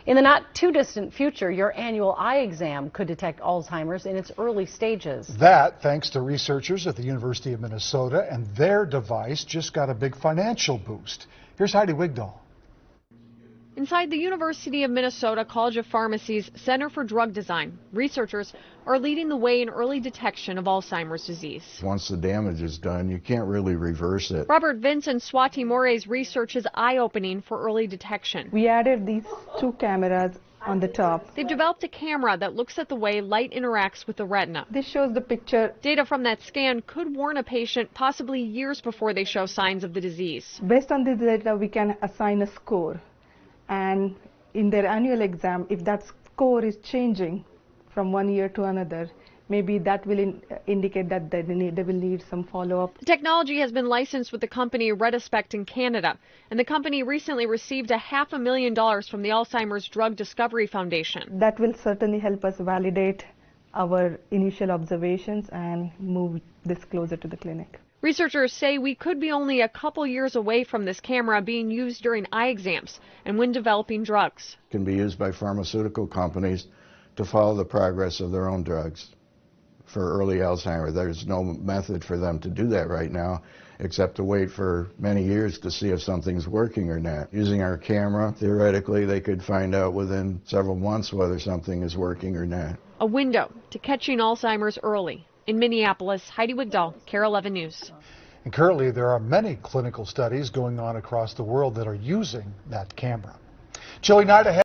In the not too distant future, your annual eye exam could detect Alzheimer's in its early stages. That thanks to researchers at the University of Minnesota, and their device just got a big financial boost. Here's Heidi Wigdahl. Inside the University of Minnesota College of Pharmacy's Center for Drug Design, researchers are leading the way in early detection of Alzheimer's disease. Once the damage is done, you can't really reverse it. Robert Vince and Swati More's research is eye-opening for early detection. We added these two cameras on the top. They've developed a camera that looks at the way light interacts with the retina. This shows the picture. Data from that scan could warn a patient possibly years before they show signs of the disease. Based on this data, we can assign a score. And in their annual exam, if that score is changing from one year to another, maybe that will indicate that they will need some follow-up. The technology has been licensed with the company RetiSpec's in Canada, and the company recently received $500,000 from the Alzheimer's Drug Discovery Foundation. That will certainly help us validate our initial observations and move this closer to the clinic. Researchers say we could be only a couple years away from this camera being used during eye exams and when developing drugs. It can be used by pharmaceutical companies to follow the progress of their own drugs for early Alzheimer's. There's no method for them to do that right now except to wait for many years to see if something's working or not. Using our camera, theoretically, they could find out within several months whether something is working or not. A window to catching Alzheimer's early. In Minneapolis, Heidi Wigdahl, KARE 11 News. And currently, there are many clinical studies going on across the world that are using that camera. Chilly night ahead.